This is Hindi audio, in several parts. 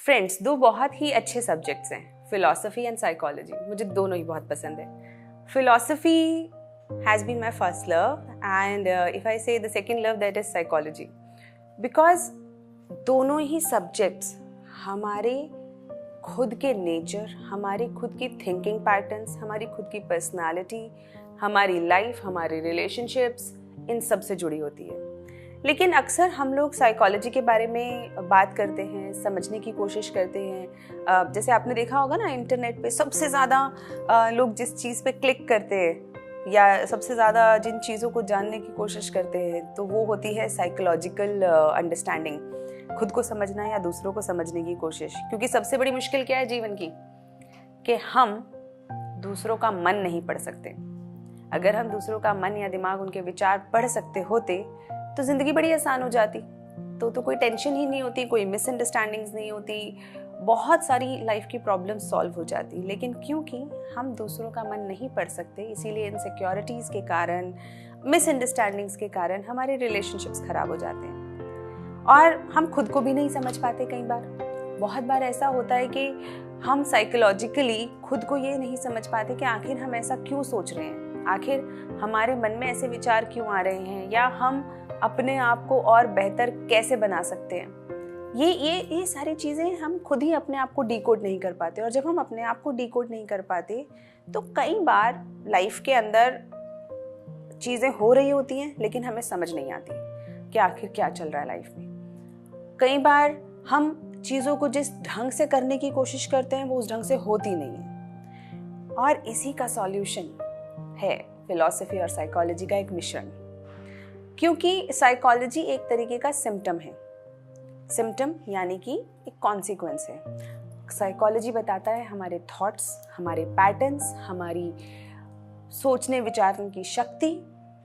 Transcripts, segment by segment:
फ्रेंड्स, दो बहुत ही अच्छे सब्जेक्ट्स हैं, फिलॉसफी एंड साइकोलॉजी। मुझे दोनों ही बहुत पसंद है। Philosophy has been my first love and if I say the second love that is psychology, because दोनों ही सब्जेक्ट्स हमारे खुद के नेचर, हमारी खुद की थिंकिंग पैटर्न्स, हमारी खुद की पर्सनालिटी, हमारी लाइफ, हमारे रिलेशनशिप्स, इन सब से जुड़ी होती है। लेकिन अक्सर हम लोग साइकोलॉजी के बारे में बात करते हैं, समझने की कोशिश करते हैं। जैसे आपने देखा होगा ना, इंटरनेट पे सबसे ज़्यादा लोग जिस चीज़ पे क्लिक करते हैं या सबसे ज़्यादा जिन चीज़ों को जानने की कोशिश करते हैं, तो वो होती है साइकोलॉजिकल अंडरस्टैंडिंग, खुद को समझना या दूसरों को समझने की कोशिश। क्योंकि सबसे बड़ी मुश्किल क्या है जीवन की, कि हम दूसरों का मन नहीं पढ़ सकते। अगर हम दूसरों का मन या दिमाग, उनके विचार पढ़ सकते होते तो जिंदगी बड़ी आसान हो जाती। तो कोई टेंशन ही नहीं होती, कोई मिसअंडरस्टैंडिंग्स नहीं होती, बहुत सारी लाइफ की प्रॉब्लम सॉल्व हो जाती। लेकिन क्योंकि हम दूसरों का मन नहीं पढ़ सकते, इसीलिए इनसिक्योरिटीज़ के कारण, मिसअंडरस्टैंडिंग्स के कारण हमारे रिलेशनशिप्स खराब हो जाते हैं और हम खुद को भी नहीं समझ पाते। कई बार, बहुत बार ऐसा होता है कि हम साइकोलॉजिकली खुद को ये नहीं समझ पाते कि आखिर हम ऐसा क्यों सोच रहे हैं, आखिर हमारे मन में ऐसे विचार क्यों आ रहे हैं, या हम अपने आप को और बेहतर कैसे बना सकते हैं। ये सारी चीज़ें हम खुद ही अपने आप को डिकोड नहीं कर पाते। और जब हम अपने आप को डिकोड नहीं कर पाते तो कई बार लाइफ के अंदर चीज़ें हो रही होती हैं लेकिन हमें समझ नहीं आती कि आखिर क्या चल रहा है लाइफ में। कई बार हम चीज़ों को जिस ढंग से करने की कोशिश करते हैं वो उस ढंग से होती नहीं है। और इसी का सॉल्यूशन है फिलॉसफी और साइकोलॉजी का एक मिश्रण। क्योंकि साइकोलॉजी एक तरीके का सिम्टम है, सिम्टम यानी कि एक कॉन्सिक्वेंस है। साइकोलॉजी बताता है हमारे थॉट्स, हमारे पैटर्न्स, हमारी सोचने विचारने की शक्ति,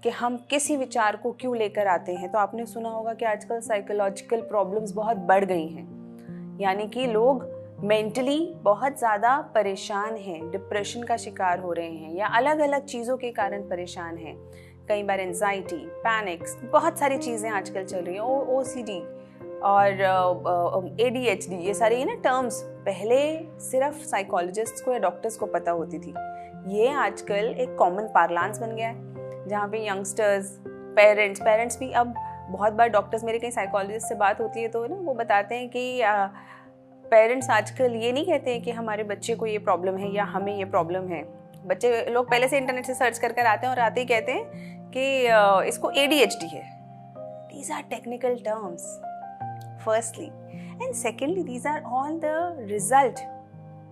कि हम किसी विचार को क्यों लेकर आते हैं। तो आपने सुना होगा कि आजकल साइकोलॉजिकल प्रॉब्लम्स बहुत बढ़ गई हैं, यानी कि लोग मेंटली बहुत ज़्यादा परेशान हैं, डिप्रेशन का शिकार हो रहे हैं या अलग अलग चीज़ों के कारण परेशान हैं। कई बार एंजाइटी, पैनिक्स, बहुत सारी चीज़ें आजकल चल रही हैं। OCD और ADHD, ये सारी ना टर्म्स पहले सिर्फ साइकोलॉजिस्ट्स को या डॉक्टर्स को पता होती थी। ये आजकल एक कॉमन पार्लांस बन गया है, जहाँ पे यंगस्टर्स, पेरेंट्स भी अब बहुत बार डॉक्टर्स, मेरे कहीं साइकोलॉजिस्ट से बात होती है तो ना वो बताते हैं कि पेरेंट्स आजकल ये नहीं कहते हैं कि हमारे बच्चे को ये प्रॉब्लम है या हमें ये प्रॉब्लम है। बच्चे लोग पहले से इंटरनेट से सर्च कर आते हैं और आते ही कहते हैं कि इसको ADHD है। These are technical terms, firstly, and secondly, these are all the result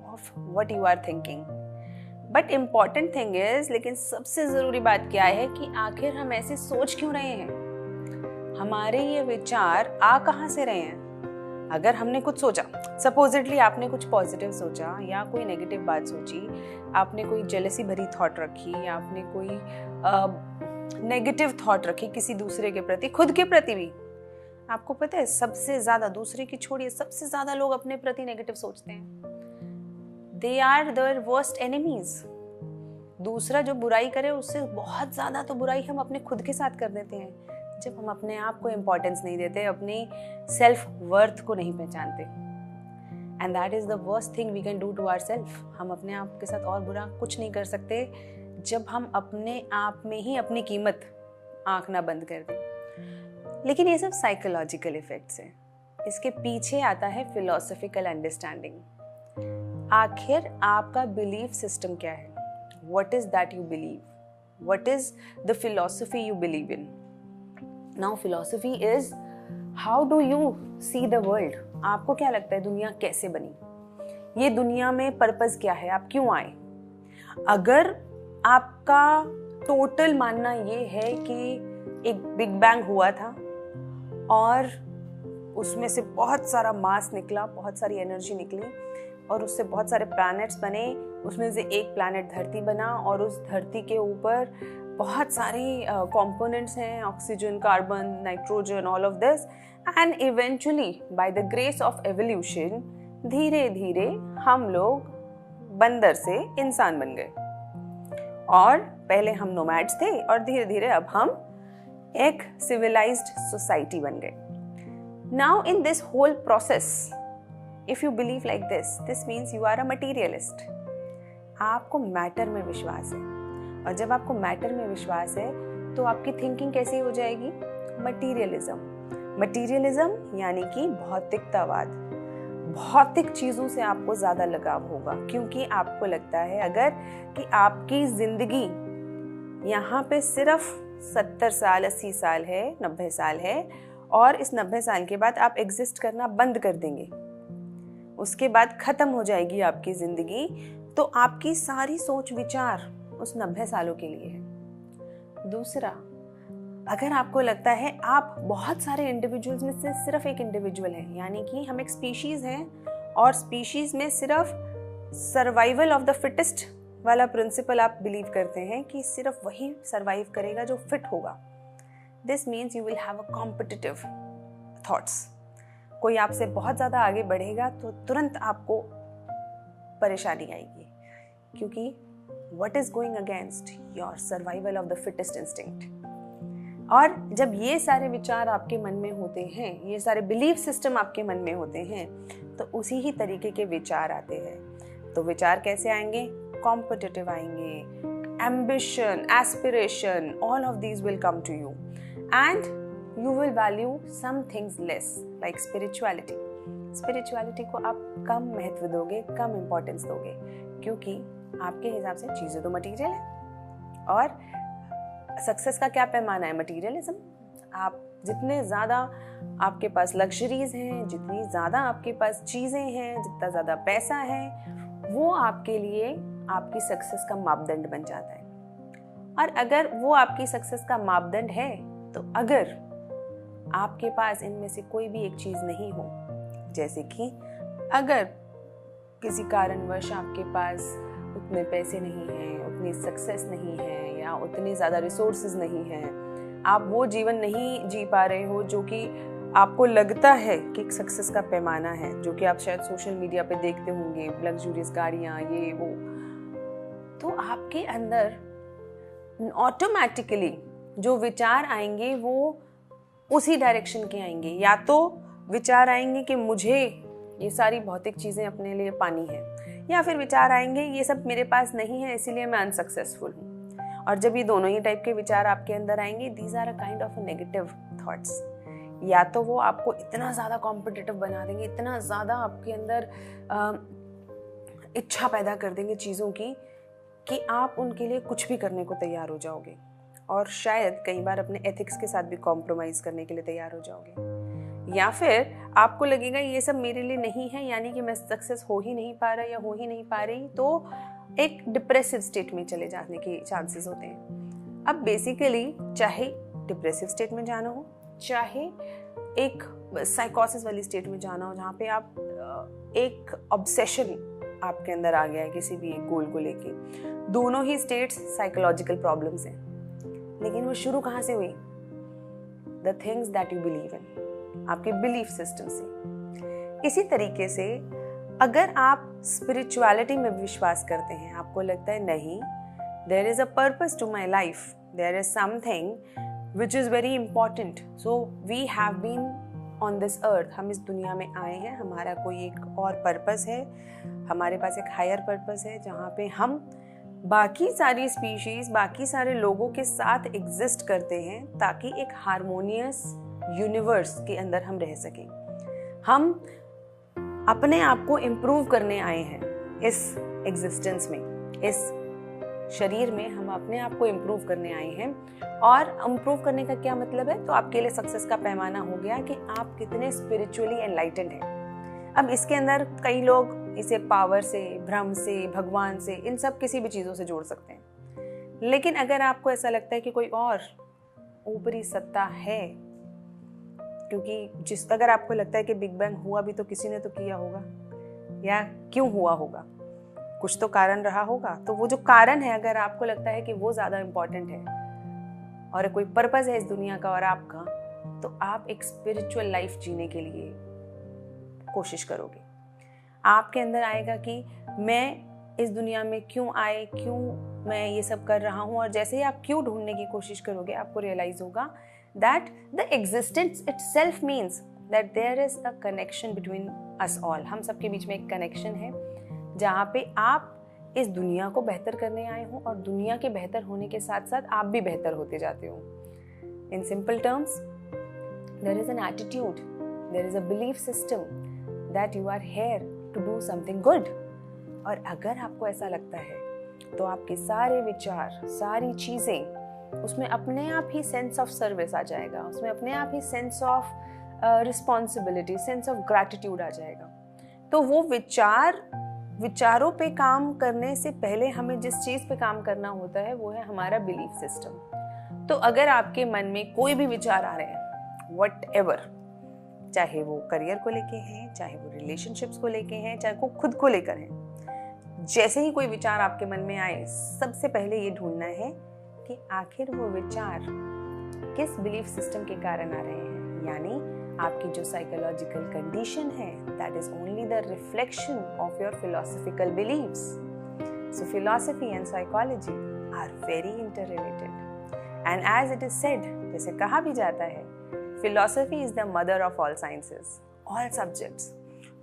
of what you are thinking. But important thing is, लेकिन सबसे ज़रूरी बात क्या है कि आखिर हम ऐसे सोच क्यों रहे हैं, हमारे ये विचार आ कहाँ से रहे हैं। अगर हमने कुछ सोचा, सपोजिटली आपने कुछ पॉजिटिव सोचा या कोई नेगेटिव बात सोची, आपने कोई जेलसी भरी थॉट रखी या आपने कोई नेगेटिव थॉट रखी किसी दूसरे के प्रति, खुद के प्रति भी। आपको पता है सबसे ज़्यादा, दूसरे की छोड़िए, सबसे ज़्यादा लोग अपने प्रति नेगेटिव सोचते हैं। They are their worst enemies. दूसरा जो बुराई करे उससे बहुत ज़्यादा तो बुराई हम अपने खुद के साथ कर देते हैं, जब हम अपने आप को इम्पोर्टेंस नहीं देते, अपनी सेल्फ वर्थ को नहीं पहचानते। And that is the worst thing we can do to our self. हम अपने आप के साथ और बुरा कुछ नहीं कर सकते जब हम अपने आप में ही अपनी कीमत आंख ना बंद कर दें। लेकिन ये सब साइकोलॉजिकल इफेक्ट्स हैं। इसके पीछे आता है फिलोसॉफिकल अंडरस्टैंडिंग। आखिर आपका बिलीफ सिस्टम क्या है? What is that you believe? What is the philosophy you believe in? Now philosophy is how do you see the world? आपको क्या लगता है दुनिया कैसे बनी? ये दुनिया में पर्पस क्या है? आप क्यों आए? अगर आपका टोटल मानना ये है कि एक बिग बैंग हुआ था और उसमें से बहुत सारा मास निकला, बहुत सारी एनर्जी निकली और उससे बहुत सारे प्लैनेट्स बने, उसमें से एक प्लैनेट धरती बना और उस धरती के ऊपर बहुत सारी कंपोनेंट्स हैं, oxygen, carbon, nitrogen, all of this, and eventually by the grace of evolution धीरे धीरे हम लोग बंदर से इंसान बन गए। और पहले हम नोमैड्स थे और धीरे धीरे अब हम एक सिविलाइज्ड सोसाइटी बन गए। Now in this whole process if you believe like this means you are a materialist. आपको मैटर में विश्वास है, और जब आपको मैटर में विश्वास है तो आपकी थिंकिंग कैसी हो जाएगी? मटीरियलिज्म यानी कि भौतिकतावाद। भौतिक चीजों से आपको ज्यादा लगाव होगा, क्योंकि आपको लगता है अगर कि आपकी जिंदगी यहाँ पे सिर्फ 70 साल 80 साल है, 90 साल है, और इस 90 साल के बाद आप एग्जिस्ट करना बंद कर देंगे, उसके बाद खत्म हो जाएगी आपकी जिंदगी, तो आपकी सारी सोच विचार उस 90 सालों के लिए है। दूसरा, अगर आपको लगता है आप बहुत सारे इंडिविजुअल्स में से सिर्फ एक इंडिविजुअल है, यानी कि हम एक स्पीशीज हैं और स्पीशीज में सिर्फ सर्वाइवल ऑफ द फिटेस्ट वाला प्रिंसिपल आप बिलीव करते हैं कि सिर्फ वही सर्वाइव करेगा जो फिट होगा, this means you will have a competitive thoughts. कोई आपसे बहुत ज़्यादा आगे बढ़ेगा तो तुरंत आपको परेशानी आएगी, क्योंकि what is going against your survival of the fittest instinct। और जब ये सारे विचार आपके मन में होते हैं, ये सारे बिलीफ सिस्टम आपके मन में होते हैं, तो उसी ही तरीके के विचार आते हैं। तो विचार कैसे आएंगे? कॉम्पिटिटिव आएंगे, ambition, aspiration, all of these will come to you and you will value some things less, like spirituality. Spirituality को आप कम महत्व दोगे, कम इंपॉर्टेंस दोगे, क्योंकि आपके हिसाब से चीज़ें तो मटीरियल है, और सक्सेस का क्या पैमाना है? मटीरियलिज्म। आप जितने ज़्यादा आपके पास लग्जरीज हैं, जितनी ज़्यादा आपके पास चीज़ें हैं, जितना ज़्यादा पैसा है, वो आपके लिए आपकी सक्सेस का मापदंड बन जाता है। और अगर वो आपकी सक्सेस का मापदंड है, तो अगर आपके पास इनमें से कोई भी एक चीज़ नहीं हो, जैसे कि अगर किसी कारणवश आपके पास उतने पैसे नहीं हैं, उतनी सक्सेस नहीं है, या उतने ज़्यादा रिसोर्सेज नहीं हैं, आप वो जीवन नहीं जी पा रहे हो जो कि आपको लगता है कि एक सक्सेस का पैमाना है, जो कि आप शायद सोशल मीडिया पे देखते होंगे, लग्जूरियस गाड़ियाँ, ये वो, तो आपके अंदर ऑटोमेटिकली जो विचार आएंगे वो उसी डायरेक्शन के आएंगे। या तो विचार आएंगे कि मुझे ये सारी भौतिक चीज़ें अपने लिए पानी है, या फिर विचार आएंगे ये सब मेरे पास नहीं है इसीलिए मैं अनसक्सेसफुल हूँ। और जब ये दोनों ही टाइप के विचार आपके अंदर आएंगे, these are a kind of negative thoughts. या तो वो आपको इतना ज़्यादा कॉम्पिटिटिव बना देंगे, इतना ज़्यादा आपके अंदर इच्छा पैदा कर देंगे चीज़ों की कि आप उनके लिए कुछ भी करने को तैयार हो जाओगे, और शायद कई बार अपने एथिक्स के साथ भी कॉम्प्रोमाइज़ करने के लिए तैयार हो जाओगे। या फिर आपको लगेगा ये सब मेरे लिए नहीं है, यानी कि मैं सक्सेस हो ही नहीं पा रहा या हो ही नहीं पा रही, तो एक डिप्रेसिव स्टेट में चले जाने के चांसेस होते हैं। अब बेसिकली चाहे डिप्रेसिव स्टेट में जाना हो, चाहे एक साइकोसिस वाली स्टेट में जाना हो, जहाँ पे आप एक ऑब्सेशन आपके अंदर आ गया है किसी भी एक गोल को लेके, दोनों ही स्टेट्स साइकोलॉजिकल प्रॉब्लम्स हैं। लेकिन वो शुरू कहाँ से हुई? The things that you believe in, आपके बिलीफ सिस्टम से। इसी तरीके से अगर आप स्पिरिचुअलिटी में विश्वास करते हैं, आपको लगता है नहीं, there is a purpose to my life, there is something which is very important, so we have been on this earth, हम इस दुनिया में आए हैं, हमारा कोई एक और पर्पस है, हमारे पास एक हायर पर्पस है, जहाँ पे हम बाकी सारी स्पीशीज, बाकी सारे लोगों के साथ एग्जिस्ट करते हैं, ताकि एक हारमोनियस यूनिवर्स के अंदर हम रह सकें। हम अपने आप को इम्प्रूव करने आए हैं इस एग्जिस्टेंस में, इस शरीर में हम अपने आप को इम्प्रूव करने आए हैं। और इम्प्रूव करने का क्या मतलब है? तो आपके लिए सक्सेस का पैमाना हो गया कि आप कितने स्पिरिचुअली एनलाइटेंड हैं। अब इसके अंदर कई लोग इसे पावर से, भ्रम से, भगवान से, इन सब किसी भी चीज़ों से जोड़ सकते हैं। लेकिन अगर आपको ऐसा लगता है कि कोई और ऊपरी सत्ता है, क्योंकि अगर आपको लगता है कि बिग बैंग हुआ भी तो किसी ने तो किया होगा, या क्यों हुआ होगा, कुछ तो कारण रहा होगा, तो वो जो कारण है, अगर आपको लगता है कि वो ज़्यादा इम्पॉर्टेंट है और कोई पर्पस है इस दुनिया का और आपका, तो आप एक स्पिरिचुअल लाइफ जीने के लिए कोशिश करोगे। आपके अंदर आएगा कि मैं इस दुनिया में क्यों आए, क्यों मैं ये सब कर रहा हूँ, और जैसे ही आप क्यों ढूंढने की कोशिश करोगे, आपको रियलाइज होगा that the existence itself means that there is a connection between us all, हम सबके बीच में एक कनेक्शन है जहाँ पे आप इस दुनिया को बेहतर करने आए हो और दुनिया के बेहतर होने के साथ साथ आप भी बेहतर होते जाते हो. In simple terms, there is an attitude, there is a belief system that you are here to do something good. और अगर आपको ऐसा लगता है तो आपके सारे विचार, सारी चीज़ें, उसमें अपने आप ही सेंस ऑफ सर्विस आ जाएगा, उसमें अपने आप ही sense of responsibility, sense of gratitude आ जाएगा. तो वो विचारों पे काम करने से पहले हमें जिस चीज़ पे काम करना होता है वो है हमारा बिलीफ सिस्टम. तो अगर आपके मन में कोई भी विचार आ रहे हैं, व्हाटएवर, चाहे वो करियर को लेके हैं, चाहे वो रिलेशनशिप्स को लेके हैं, चाहे वो खुद को लेकर हैं, जैसे ही कोई विचार आपके मन में आए, सबसे पहले ये ढूंढना है कि आखिर वो विचार किस बिलीफ सिस्टम के कारण आ रहे हैं. यानी आपकी जो साइकोलॉजिकल कंडीशन है, that is only the reflection of your philosophical beliefs. So philosophy and psychology are very interrelated and as it is said, जैसे कहा भी जाता है, philosophy is the mother of all sciences, all subjects.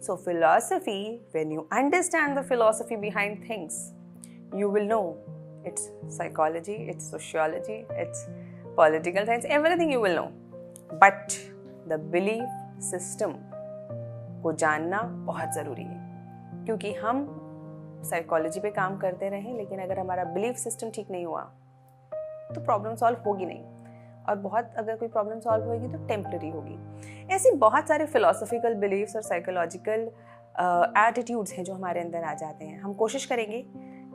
So philosophy, when you understand the philosophy behind things, you will know it's psychology, it's sociology, it's political science, everything you will know. But the belief system को जानना बहुत ज़रूरी है, क्योंकि हम साइकोलॉजी पे काम करते रहें लेकिन अगर हमारा बिलीफ सिस्टम ठीक नहीं हुआ तो प्रॉब्लम सॉल्व होगी नहीं, और बहुत अगर कोई प्रॉब्लम सॉल्व होगी तो टेम्पररी होगी. ऐसे बहुत सारे फिलोसॉफिकल बिलीफ्स और साइकोलॉजिकल एटीट्यूड्स हैं जो हमारे अंदर आ जाते हैं. हम कोशिश करेंगे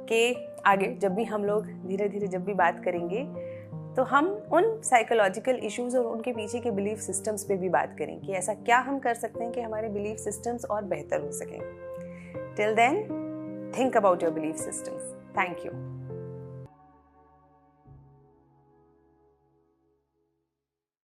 कि आगे जब भी हम लोग धीरे धीरे जब भी बात करेंगे तो हम उन साइकोलॉजिकल इश्यूज और उनके पीछे के बिलीफ सिस्टम्स पे भी बात करें कि ऐसा क्या हम कर सकते हैं कि हमारे बिलीफ सिस्टम्स और बेहतर हो सकें. Till then, think about your belief systems. Thank you.